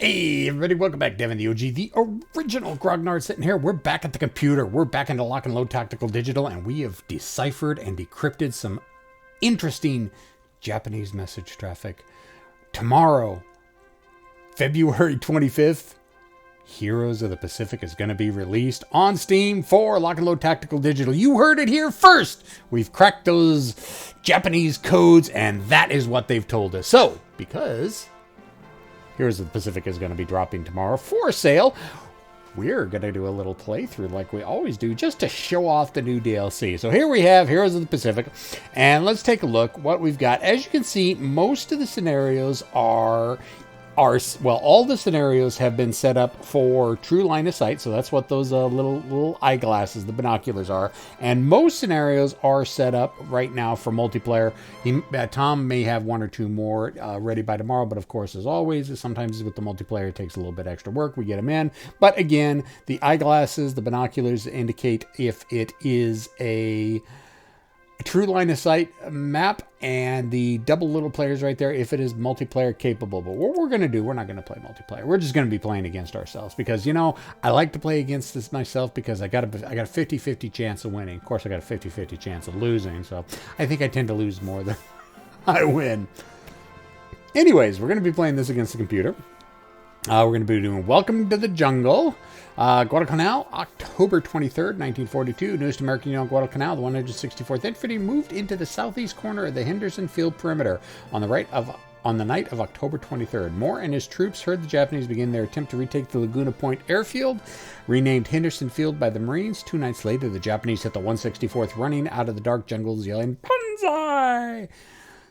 Hey everybody, welcome back. Devin the OG, the original Grognard sitting here. We're back at the computer. We're back into Lock and Load Tactical Digital, and we have deciphered and decrypted some interesting Japanese message traffic. Tomorrow, February 25th, Heroes of the Pacific is going to be released on Steam for Lock and Load Tactical Digital. You heard it here first. We've cracked those Japanese codes, and that is what they've told us. So, because Heroes of the Pacific is going to be dropping tomorrow for sale, we're going to do a little playthrough like we always do just to show off the new DLC. So here we have Heroes of the Pacific, and let's take a look what we've got. As you can see, most of the scenarios are all the scenarios have been set up for true line of sight. So that's what those little eyeglasses, the binoculars are. And most scenarios are set up right now for multiplayer. Tom may have one or two more ready by tomorrow, but of course, as always, sometimes with the multiplayer, it takes a little bit extra work. We get them in. But again, the eyeglasses, the binoculars indicate if it is a true line of sight map, and the double little players right there if it is multiplayer capable. But what we're going to do, we're not going to play multiplayer. We're just going to be playing against ourselves, because you know I like to play against this myself because I got a 50-50 chance of winning. Of course, I got a 50-50 chance of losing, so I think I tend to lose more than I win. Anyways, we're going to be playing this against the computer. We're going to be doing Welcome to the Jungle. Guadalcanal, October 23rd, 1942. Newest American unit on Guadalcanal, the 164th Infantry, moved into the southeast corner of the Henderson Field perimeter on the night of October 23rd. Moore and his troops heard the Japanese begin their attempt to retake the Laguna Point airfield, renamed Henderson Field by the Marines. 2 nights later, the Japanese hit the 164th, running out of the dark jungles, yelling, "Banzai!"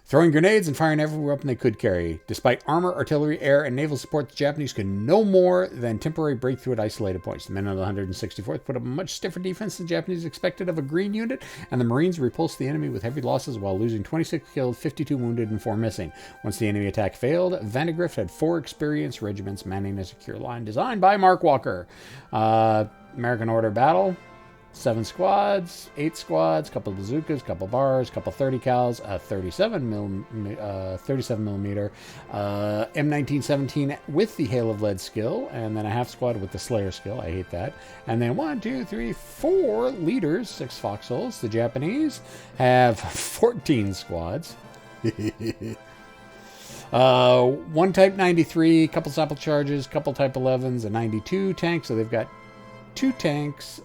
throwing grenades and firing every weapon they could carry. Despite armor, artillery, air, and naval support, the Japanese could no more than temporary breakthrough at isolated points. The men of the 164th put up a much stiffer defense than the Japanese expected of a green unit, and the Marines repulsed the enemy with heavy losses while losing 26 killed, 52 wounded, and 4 missing. Once the enemy attack failed, Vandegrift had 4 experienced regiments manning a secure line designed by Mark Walker. American Order battle. 7 squads, 8 squads, couple bazookas, couple bars, couple 30 cals, 37 millimeter, M1917 with the Hail of Lead skill, and then a half squad with the Slayer skill. I hate that. And then 1, 2, 3, 4 leaders, 6 foxholes. The Japanese have 14 squads. 1 Type 93, couple sample charges, couple Type 11s, a 92 tank. So they've got 2 tanks.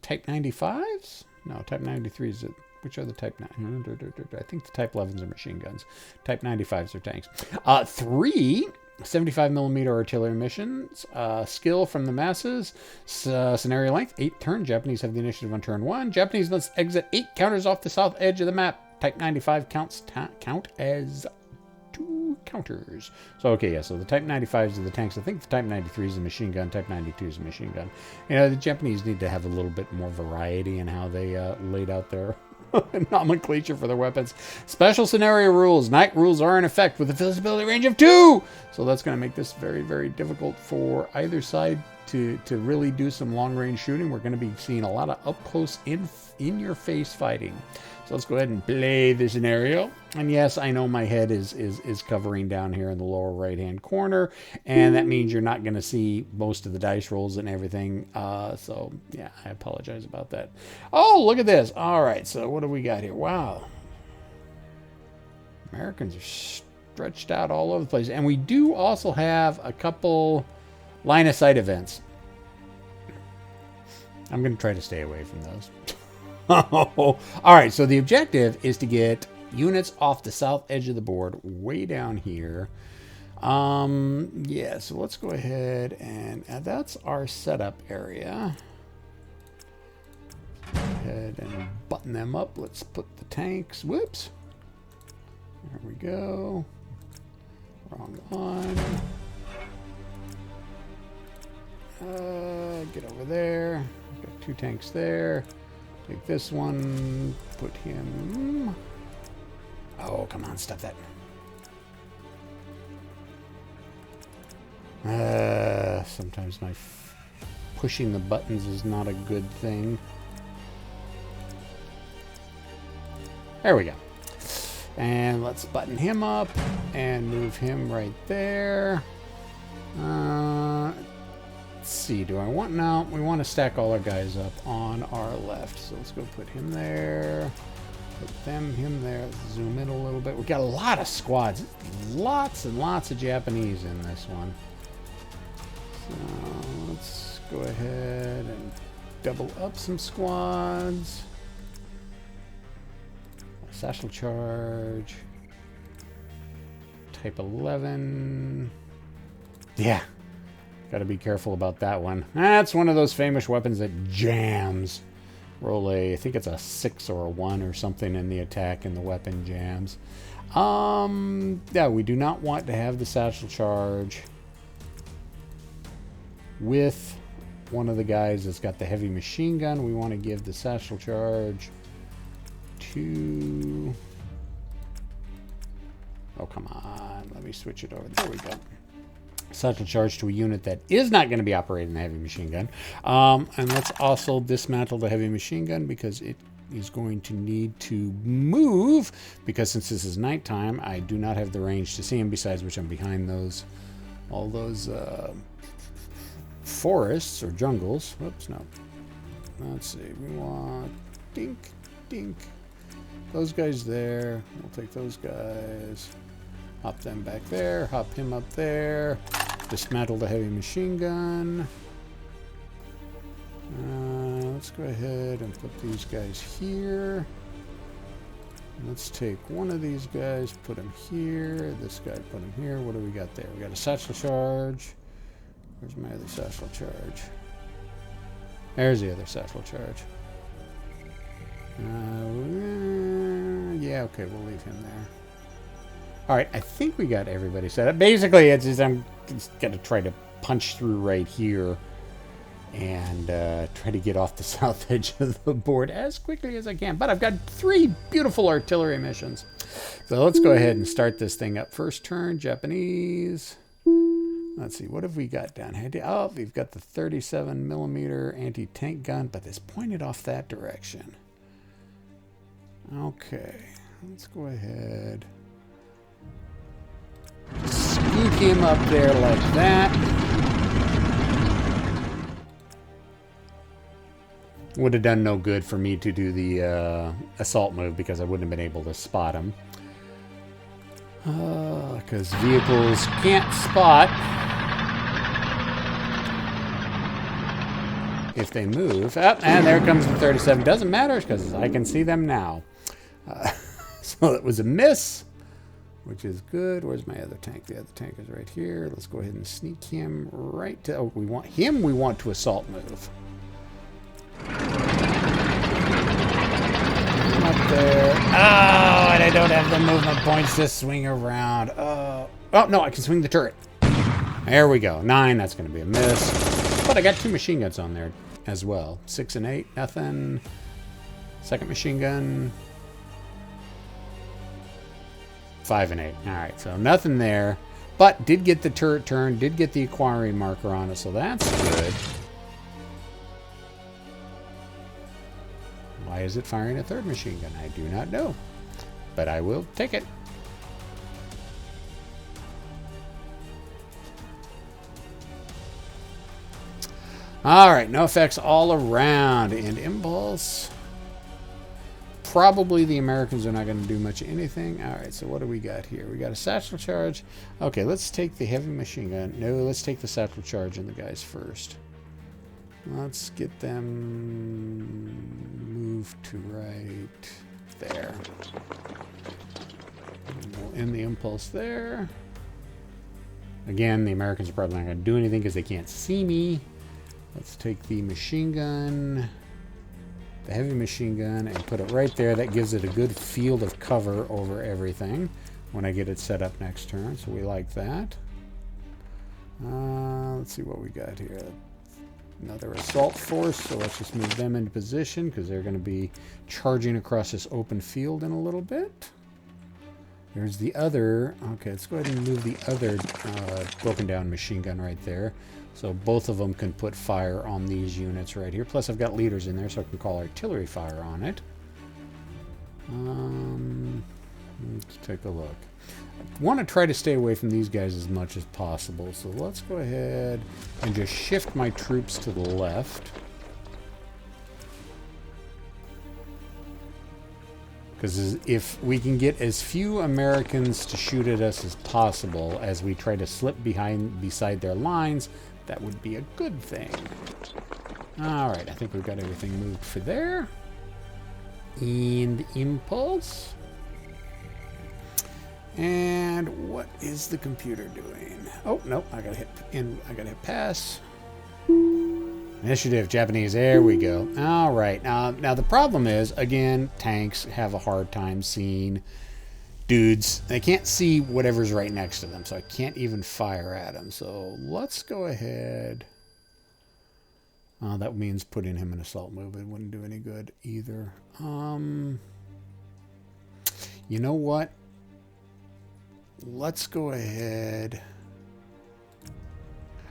Type 95s? No, Type 93s. Which are the Type 9? I think the Type 11s are machine guns. Type 95s are tanks. 3 75 millimeter artillery missions. Skill from the masses. Scenario length 8 turn. Japanese have the initiative on turn 1. Japanese must exit 8 counters off the south edge of the map. Type 95 count as 2 counters. So, okay, yeah, so the Type 95s are the tanks. I think the Type 93 is a machine gun. Type 92 is a machine gun. You know, the Japanese need to have a little bit more variety in how they laid out their nomenclature for their weapons. Special scenario rules. Night rules are in effect with a visibility range of 2! So that's going to make this very, very difficult for either side to really do some long-range shooting. We're going to be seeing a lot of up-close, in-your-face fighting. So let's go ahead and play the scenario. And yes, I know my head is covering down here in the lower right-hand corner, and that means you're not going to see most of the dice rolls and everything. So, yeah, I apologize about that. Oh, look at this. All right, so what do we got here? Wow. Americans are stretched out all over the place. And we do also have a couple line-of-sight events. I'm going to try to stay away from those. All right, so the objective is to get units off the south edge of the board, way down here. Yeah, so let's go ahead and that's our setup area. Go ahead and button them up. Let's put the tanks. Whoops. There we go. Wrong one. Get over there. Got 2 tanks there. Take this one, put him... Oh, come on, stop that. Sometimes my pushing the buttons is not a good thing. There we go. And let's button him up and move him right there. Let's see, do I want... No, we want to stack all our guys up on our left. So let's go put him there. Put him there. Let's zoom in a little bit. We got a lot of squads. Lots and lots of Japanese in this one. So let's go ahead and double up some squads. Satchel charge. Type 11. Yeah. Got to be careful about that one. That's one of those famous weapons that jams. Roll I think it's a 6 or a 1 or something in the attack, and the weapon jams. Yeah, we do not want to have the satchel charge with one of the guys that's got the heavy machine gun. We want to give the satchel charge to... Oh, come on. Let me switch it over. There we go. Satchel charge to a unit that is not going to be operating the heavy machine gun. And let's also dismantle the heavy machine gun because it is going to need to move, because since this is nighttime, I do not have the range to see him, besides which I'm behind all those forests or jungles. Whoops, no. Let's see. We want dink, dink. Those guys there. We'll take those guys. Hop them back there. Hop him up there. Dismantle the heavy machine gun. Let's go ahead and put these guys here. Let's take one of these guys, put him here. This guy, put him here. What do we got there? We got a satchel charge. Where's my other satchel charge? There's the other satchel charge. Yeah, okay, we'll leave him there. All right, I think we got everybody set up. Basically, it's just I'm just gonna try to punch through right here and try to get off the south edge of the board as quickly as I can. But I've got 3 beautiful artillery missions. So let's go ahead and start this thing up. First turn, Japanese. Let's see, what have we got down here? Oh, we've got the 37mm anti-tank gun, but it's pointed off that direction. Okay, let's go ahead. Scoot him up there like that. Would have done no good for me to do the assault move because I wouldn't have been able to spot him. Because vehicles can't spot if they move. Oh, and there comes the 37. Doesn't matter because I can see them now. So it was a miss, which is good. Where's my other tank? The other tank is right here. Let's go ahead and sneak him right to... Oh, we want to assault move. Up there. Oh, and I don't have the movement points to swing around. Oh, no, I can swing the turret. There we go. 9, that's going to be a miss. But I got 2 machine guns on there as well. 6 and 8, nothing. Second machine gun. 5 and 8. All right, so nothing there. But did get the turret turn, did get the acquiring marker on it, so that's good. Why is it firing a 3rd machine gun? I do not know. But I will take it. All right, no effects all around. And impulse. Probably the Americans are not going to do much of anything. All right, so what do we got here? We got a satchel charge. Okay, let's take the heavy machine gun. No, let's take the satchel charge and the guys first. Let's get them moved to right there. And we'll end the impulse there. Again, the Americans are probably not going to do anything because they can't see me. Let's take the machine gun, the heavy machine gun, and put it right there. That gives it a good field of cover over everything when I get it set up next turn. So we like that. Let's see what we got here. Another assault force, so let's just move them into position because they're going to be charging across this open field in a little bit. There's the other. Okay, let's go ahead and move the other broken down machine gun right there. So both of them can put fire on these units right here. Plus I've got leaders in there so I can call artillery fire on it. Let's take a look. I want to try to stay away from these guys as much as possible. So let's go ahead and just shift my troops to the left. Because if we can get as few Americans to shoot at us as possible as we try to slip beside their lines, that would be a good thing. All right, I think we've got everything moved for there. And impulse. And what is the computer doing? Oh, no, I gotta hit pass. Initiative, Japanese, there we go. All right, now the problem is, again, tanks have a hard time seeing dudes. They can't see whatever's right next to them, so I can't even fire at them. So let's go ahead. That means putting him in assault move. It wouldn't do any good either. You know what? Let's go ahead.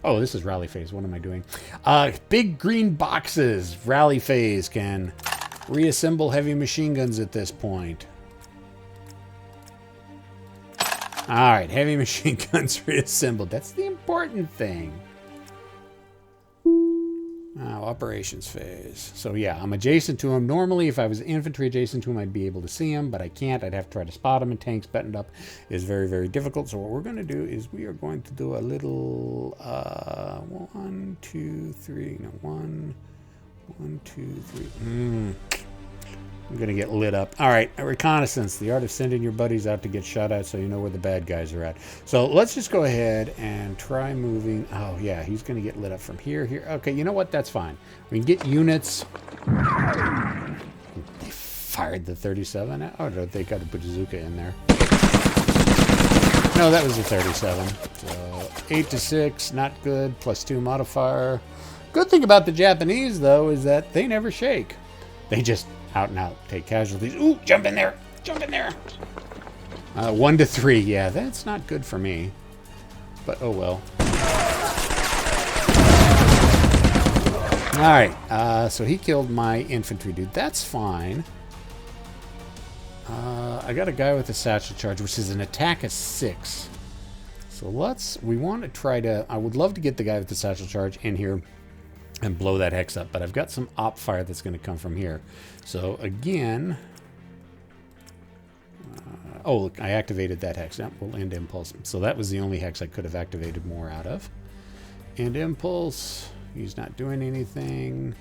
Oh, this is rally phase. What am I doing? Big green boxes. Rally phase can reassemble heavy machine guns at this point. All right, heavy machine guns reassembled. That's the important thing. Operations phase. So yeah, I'm adjacent to him. Normally, if I was infantry adjacent to him, I'd be able to see him, but I can't. I'd have to try to spot him, and tanks buttoned up is very, very difficult. So what we're going to do is we are going to do a little 1, 2, 3. No, 1, 2, 3. I'm going to get lit up. All right, a reconnaissance. The art of sending your buddies out to get shot at so you know where the bad guys are at. So let's just go ahead and try moving. Oh, yeah, he's going to get lit up from here. Okay, you know what? That's fine. We can get units. They fired the 37. Oh, no, they got a bazooka in there. No, that was a 37. So 8 to 6, not good. +2 modifier. Good thing about the Japanese, though, is that they never shake. They just out and out take casualties. Ooh, jump in there. Jump in there. 1 to 3. Yeah, that's not good for me. But oh well. All right. So he killed my infantry dude. That's fine. I got a guy with a satchel charge, which is an attack of 6. So we want to try to, I would love to get the guy with the satchel charge in here and blow that hex up, but I've got some op fire that's going to come from here. So again, oh, look, I activated that hex. Yep, we'll end impulse. So that was the only hex I could have activated more out of. End impulse. He's not doing anything.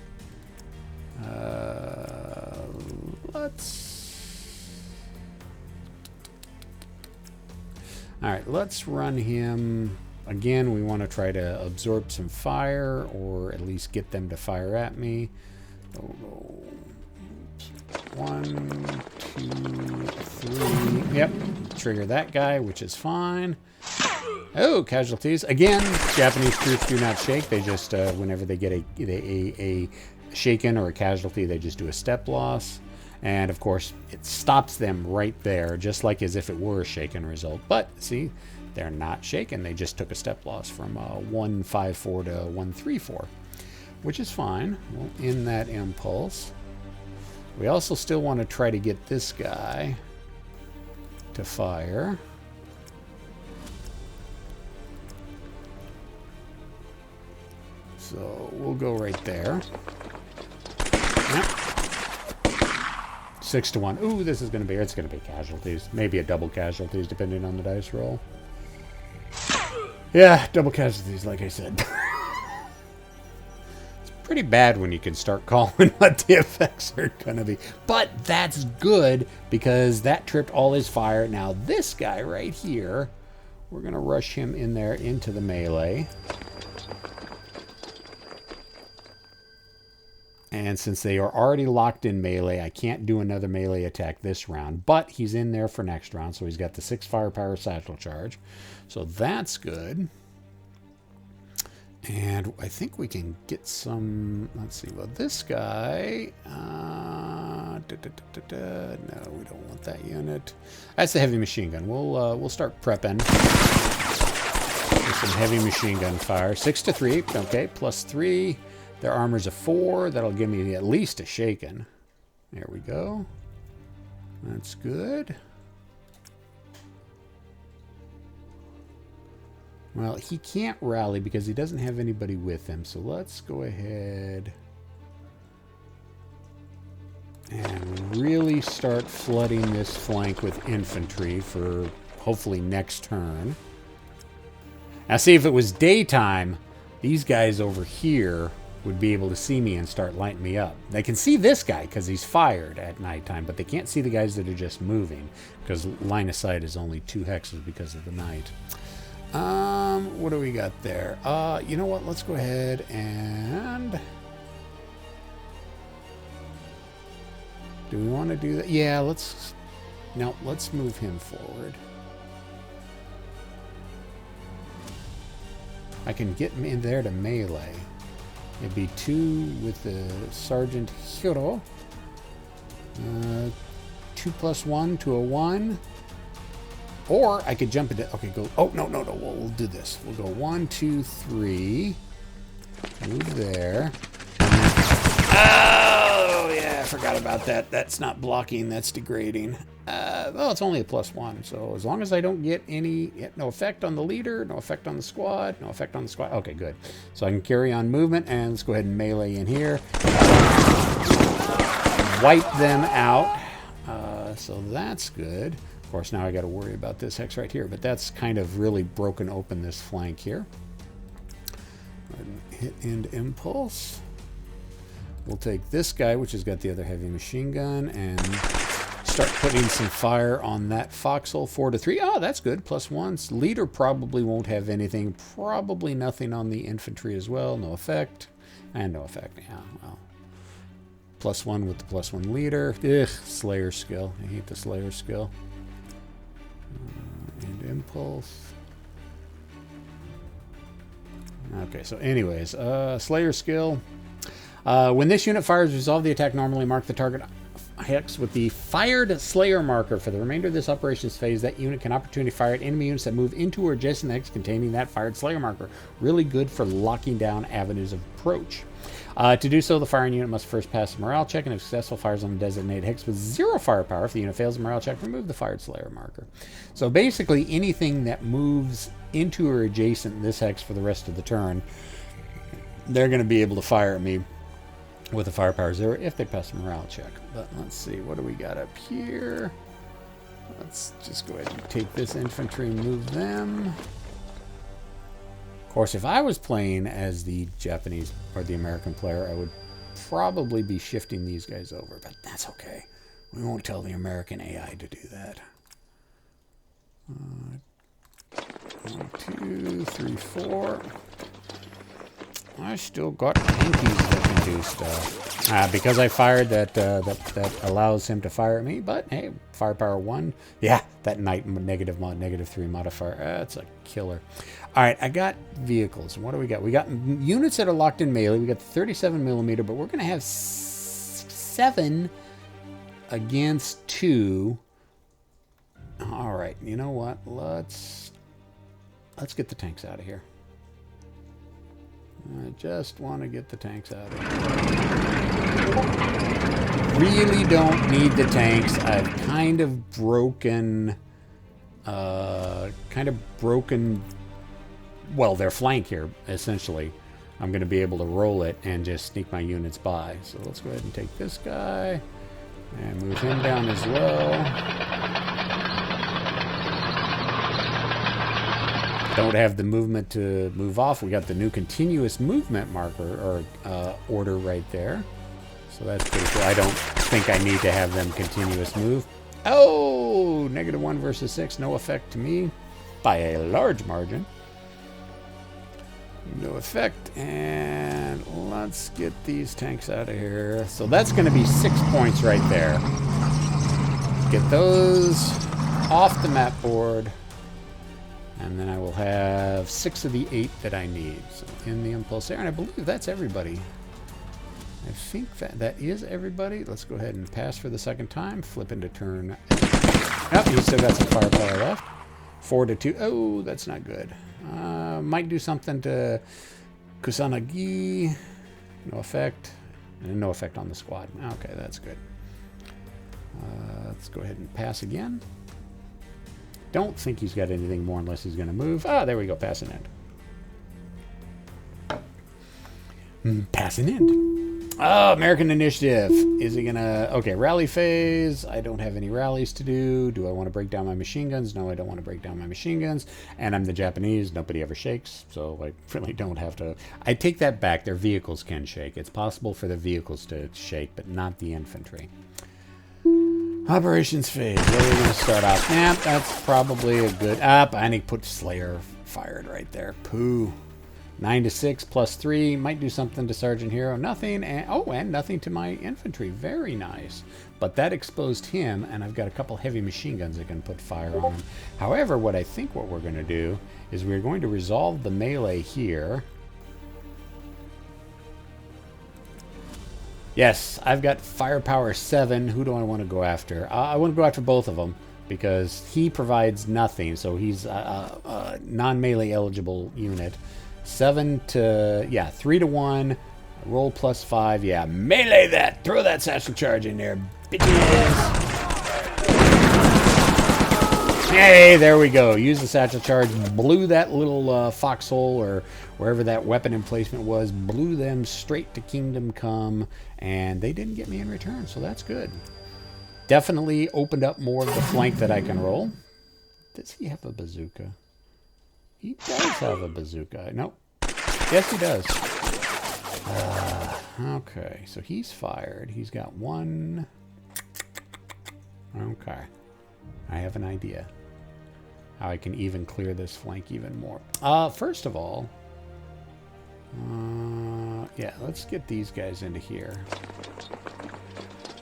All right, let's run him. Again, we want to try to absorb some fire, or at least get them to fire at me. 1, 2, 3. Yep, trigger that guy, which is fine. Oh, casualties. Again, Japanese troops do not shake. They just, whenever they get a shaken or a casualty, they just do a step loss. And of course, it stops them right there, just like as if it were a shaken result. But see, they're not shaken. They just took a step loss from 154 to 134, which is fine. We'll end that impulse. We also still want to try to get this guy to fire. So we'll go right there. Yep. 6 to 1. Ooh, this is going to be, it's going to be casualties. Maybe a double casualties, depending on the dice roll. Yeah, double casualties, like I said. It's pretty bad when you can start calling what the effects are going to be. But that's good, because that tripped all his fire. Now, this guy right here, we're going to rush him in there into the melee. And since they are already locked in melee, I can't do another melee attack this round. But he's in there for next round, so he's got the 6 firepower satchel charge. So that's good. And I think we can get some... Let's see. Well, this guy... No, we don't want that unit. That's the heavy machine gun. We'll start prepping with some heavy machine gun fire. 6 to 3. Okay, +3. Their armor's a 4. That'll give me at least a shaken. There we go. That's good. Well, he can't rally because he doesn't have anybody with him. So let's go ahead and really start flooding this flank with infantry for hopefully next turn. Now see, if it was daytime, these guys over here would be able to see me and start lighting me up. They can see this guy because he's fired at nighttime, but they can't see the guys that are just moving because line of sight is only 2 hexes because of the night. What do we got there? You know what? Let's go ahead and... Do we want to do that? Yeah, let's... No, let's move him forward. I can get him in there to melee. It'd be 2 with the Sergeant Hiro. 2 plus 1 to a 1. Or I could jump into... Okay, go... Oh, no. We'll do this. We'll go 1, 2, 3. Move there. Oh, yeah, I forgot about that. That's not blocking. That's degrading. Well, it's only a +1. So as long as I don't get any... No effect on the leader. No effect on the squad. No effect on the squad. Okay, good. So I can carry on movement. And let's go ahead and melee in here. Wipe them out. So that's good. Of course, now I got to worry about this hex right here, but that's kind of really broken open this flank here. Hit end impulse. We'll take this guy, which has got the other heavy machine gun, and start putting some fire on that foxhole. 4 to 3. Oh, that's good. +1. Leader probably won't have anything. Probably nothing on the infantry as well. No effect. And no effect. Yeah, well. +1 with the +1 leader. Ugh, Slayer skill. I hate the Slayer skill. And impulse. Okay, so anyways, Slayer skill. When this unit fires, resolve the attack normally. Mark the target hex with the fired Slayer marker. For the remainder of this operations phase, that unit can opportunity fire at enemy units that move into or adjacent hex containing that fired Slayer marker. Really good for locking down avenues of approach. To do so, the firing unit must first pass a morale check, and if successful, fires on the designated hex with 0 firepower. If the unit fails the morale check, remove the fired Slayer marker. So basically, anything that moves into or adjacent this hex for the rest of the turn, they're going to be able to fire at me with a firepower 0 if they pass a morale check. But let's see, what do we got up here? Let's just go ahead and take this infantry and move them. Of course, if I was playing as the Japanese or the American player, I would probably be shifting these guys over, but that's okay. We won't tell the American AI to do that. 1, 2, 3, 4. I still got tankies that can do stuff. Because I fired that allows him to fire at me, but hey, firepower 1. Yeah, that -3 modifier. That's a killer. All right, I got vehicles. What do we got? We got units that are locked in melee. We got the 37mm, but we're going to have 7 against 2. All right, you know what? Let's get the tanks out of here. I just want to get the tanks out of here. Really don't need the tanks. I've kind of broken, well, their flank here, essentially. I'm going to be able to roll it and just sneak my units by. So let's go ahead and take this guy and move him down as well. Don't have the movement to move off. We got the new continuous movement marker or order right there. So that's pretty cool. I don't think I need to have them continuous move. Oh, -1 versus 6. No effect to me by a large margin. No effect. And let's get these tanks out of here. So that's going to be 6 points right there. Get those off the map board. And then I will have 6 of the 8 that I need. So in the impulse there, and I believe that's everybody. I think that is everybody. Let's go ahead and pass for the second time. Flip into turn. Oh, you still got some firepower left. 4 to 2. Oh, that's not good. Might do something to Kusanagi. No effect. And no effect on the squad. Okay, that's good. Let's go ahead and pass again. Don't think he's got anything more unless he's going to move. Ah, there we go. Pass and end. Pass and end. Oh, American Initiative. Is he going to... Okay, rally phase. I don't have any rallies to do. Do I want to break down my machine guns? No, I don't want to break down my machine guns. And I'm the Japanese. Nobody ever shakes. So I really don't have to... I take that back. Their vehicles can shake. It's possible for the vehicles to shake, but not the infantry. Operations phase. Where are we going to start off? Nah, that's probably a good... I need to put Slayer fired right there. Pooh. 9 to 6 plus 3. Might do something to Sergeant Hero. Nothing. And, oh, and nothing to my infantry. Very nice. But that exposed him, and I've got a couple heavy machine guns that can put fire on him. However, what I think what we're going to do is we're going to resolve the melee here. Yes, I've got firepower 7. Who do I want to go after? I want to go after both of them because he provides nothing. So he's a non-melee eligible unit. 7 to, yeah, 3 to 1. Roll plus 5. Yeah, melee that. Throw that satchel charge in there, bitches. Hey, there we go. Use the satchel charge. Blew that little foxhole or wherever that weapon emplacement was. Blew them straight to Kingdom Come. And they didn't get me in return, so that's good. Definitely opened up more of the flank that I can roll. Does he have a bazooka? He does have a bazooka. Nope. Yes, he does. Okay, so he's fired. He's got 1. Okay. I have an idea how I can even clear this flank even more. First of all, yeah, let's get these guys into here.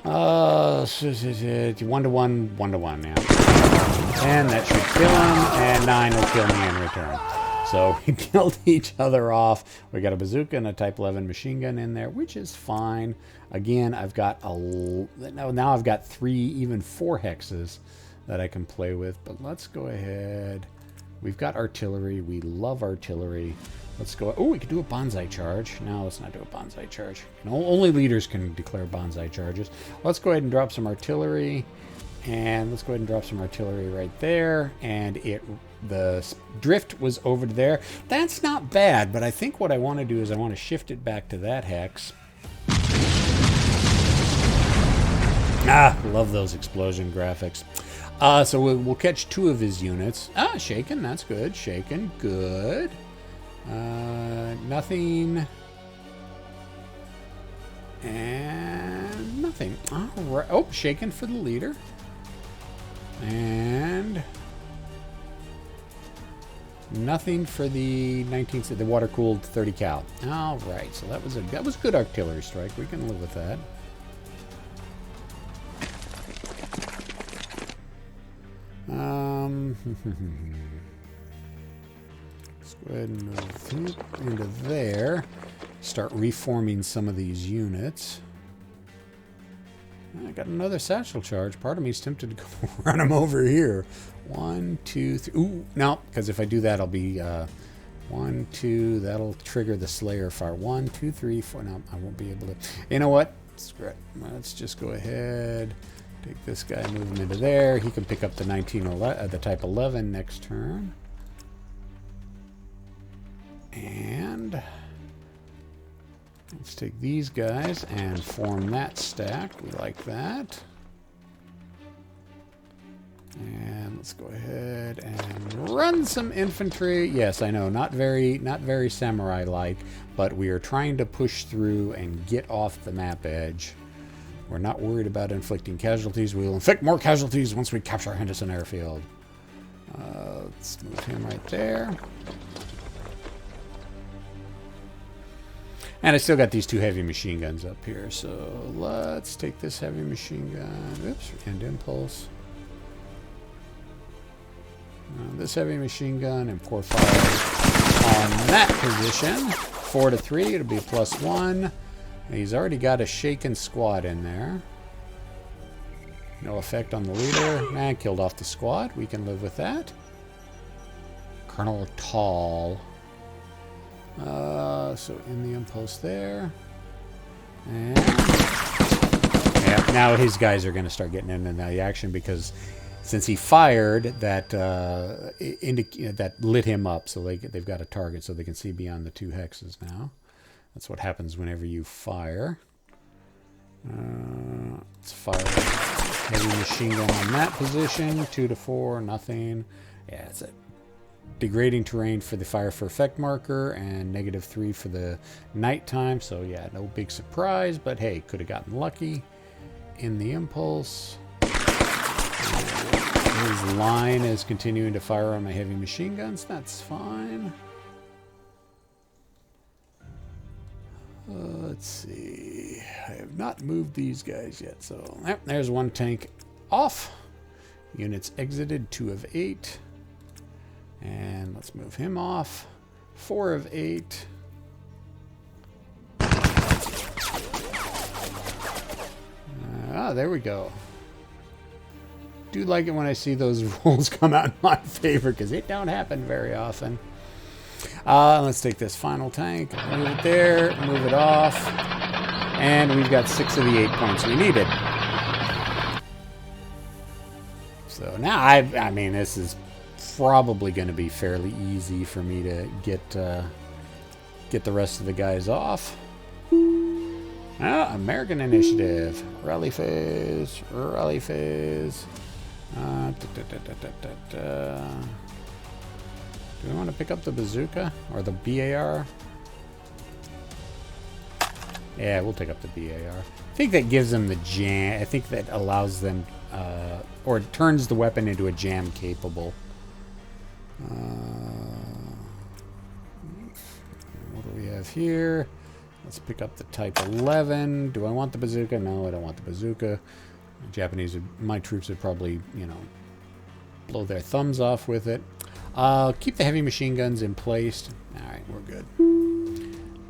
1 to 1, 1 to 1, yeah. 10, that should kill him, and 9 will kill me in return. So we killed each other off. We got a bazooka and a Type 11 machine gun in there, which is fine. Again, I've got now I've got 3, even 4 hexes that I can play with. But let's go ahead. We've got artillery. We love artillery. Let's go. Oh, we could do a bonsai charge. No, let's not do a bonsai charge. No, only leaders can declare bonsai charges. Let's go ahead and drop some artillery. And let's go ahead and drop some artillery right there. And the drift was over to there. That's not bad, but I think what I want to do is I want to shift it back to that hex. Love those explosion graphics. So we'll catch 2 of his units. Shaken, that's good. Shaken, good. Nothing. And nothing. All right. Oh, shaken for the leader. And nothing for the 19th, the water-cooled 30 cal. All right, so that was good artillery strike. We can live with that. Let's go ahead and move into there. Start reforming some of these units. I got another satchel charge. Part of me is tempted to go run him over here. 1, 2, 3. Ooh, no, because if I do that, I'll be 1, 2. That'll trigger the Slayer fire. 1, 2, 3, 4. No, I won't be able to. You know what? Screw it. Let's just go ahead. Take this guy, move him into there. He can pick up the the Type 11 next turn. And let's take these guys and form that stack. We like that. And let's go ahead and run some infantry. Yes, I know, not very samurai-like, but we are trying to push through and get off the map edge. We're not worried about inflicting casualties. We will inflict more casualties once we capture Henderson Airfield. Let's move him right there. And I still got these 2 heavy machine guns up here. So let's take this heavy machine gun. Oops, and impulse. This heavy machine gun and pour fire on that position. 4 to 3, it'll be a +1. And he's already got a shaken squad in there. No effect on the leader. And killed off the squad. We can live with that. Colonel Tall. So in the impulse there. And yeah, now his guys are going to start getting into the action because since he fired, that that lit him up, so they've got a target, so they can see beyond the 2 hexes now. That's what happens whenever you fire. Let's fire heavy machine gun on that position. 2 to 4, nothing. Yeah, that's it. Degrading terrain for the fire for effect marker, and -3 for the nighttime. So yeah, no big surprise, but hey, could have gotten lucky in the impulse. His line is continuing to fire on my heavy machine guns. That's fine. Let's see. I have not moved these guys yet. So there's 1 tank off. Units exited, 2 of 8. And let's move him off. 4 of 8. There we go. Do like it when I see those rolls come out in my favor, because it don't happen very often. Let's take this final tank, move it there, move it off, and we've got 6 of the 8 points we needed. So now, I mean, this is probably going to be fairly easy for me to get the rest of the guys off. American Initiative, rally phase, rally phase. Do we want to pick up the bazooka or the BAR? Yeah, we'll pick up the BAR. I think that gives them the jam. I think that allows them, or it turns the weapon into a jam capable. What do we have here? Let's pick up the Type 11. Do I want the bazooka? No, I don't want the bazooka. The Japanese, my troops would probably, you know, blow their thumbs off with it. Keep the heavy machine guns in place. All right, we're good.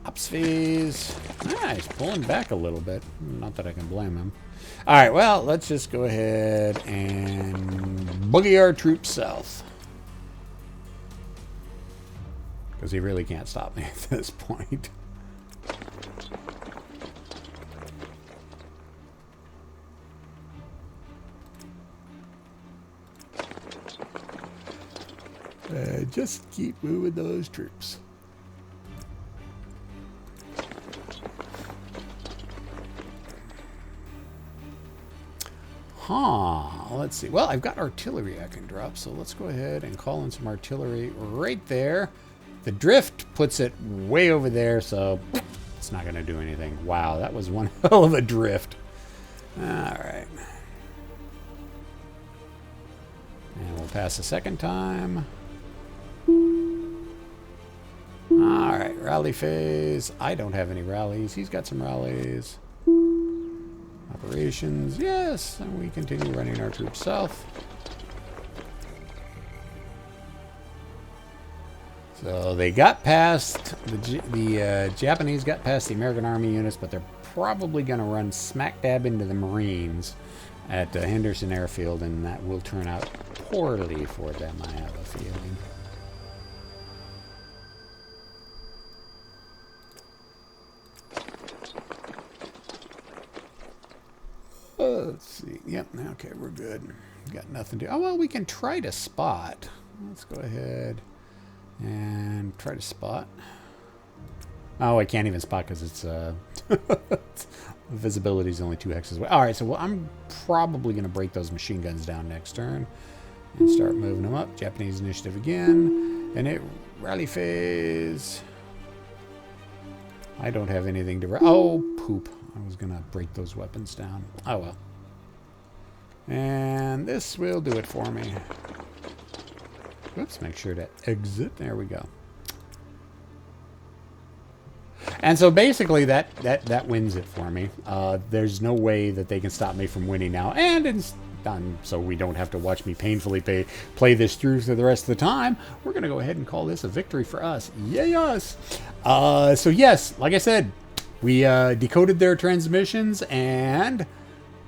Ops phase. Nice, pulling back a little bit. Not that I can blame him. All right, well, let's just go ahead and boogie our troops south. Because he really can't stop me at this point. Just keep moving those troops. Let's see. Well, I've got artillery I can drop, so let's go ahead and call in some artillery right there. The drift puts it way over there, so it's not going to do anything. Wow, that was one hell of a drift. All right. And we'll pass a second time. All right, rally phase. I don't have any rallies. He's got some rallies. Operations, yes. And we continue running our troops south. So they got past, the Japanese got past the American Army units, but they're probably going to run smack dab into the Marines at Henderson Airfield, and that will turn out poorly for them, I have a feeling. Let's see. Yep, okay, we're good. Got nothing to... Oh, well, we can try to spot. Let's go ahead and try to spot. Oh, I can't even spot because it's... visibility is only 2 hexes away. All right, so I'm probably going to break those machine guns down next turn and start moving them up. Japanese initiative again. And it... Rally phase... I don't have anything to... Oh, poop. I was going to break those weapons down. Oh, well. And this will do it for me. Whoops, make sure to exit. There we go. And so basically that wins it for me. There's no way that they can stop me from winning now. And it's done, so we don't have to watch me painfully play this through for the rest of the time. We're going to go ahead and call this a victory for us. Yay us! So yes, like I said, we decoded their transmissions, and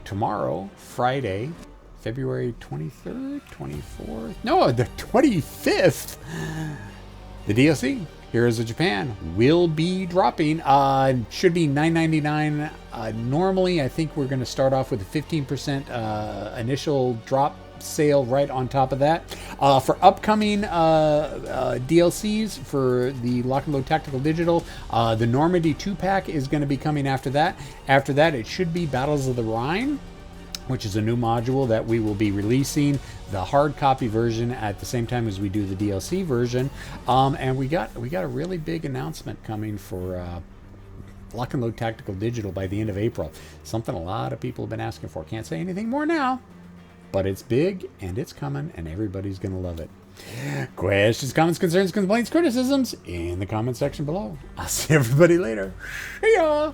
tomorrow, Friday, February 23rd, 24th, no, the 25th, the DLC, Heroes of Japan, will be dropping. Should be $9.99. Normally, I think we're going to start off with a 15% initial drop sale right on top of that. For upcoming DLCs for the Lock and Load Tactical Digital, the Normandy 2-pack is going to be coming after that. After that, it should be Battles of the Rhine, which is a new module that we will be releasing the hard copy version at the same time as we do the DLC version. And we got a really big announcement coming for Lock and Load Tactical Digital by the end of April. Something a lot of people have been asking for. Can't say anything more now, but it's big and it's coming and everybody's going to love it. Questions, comments, concerns, complaints, criticisms in the comment section below. I'll see everybody later. See ya!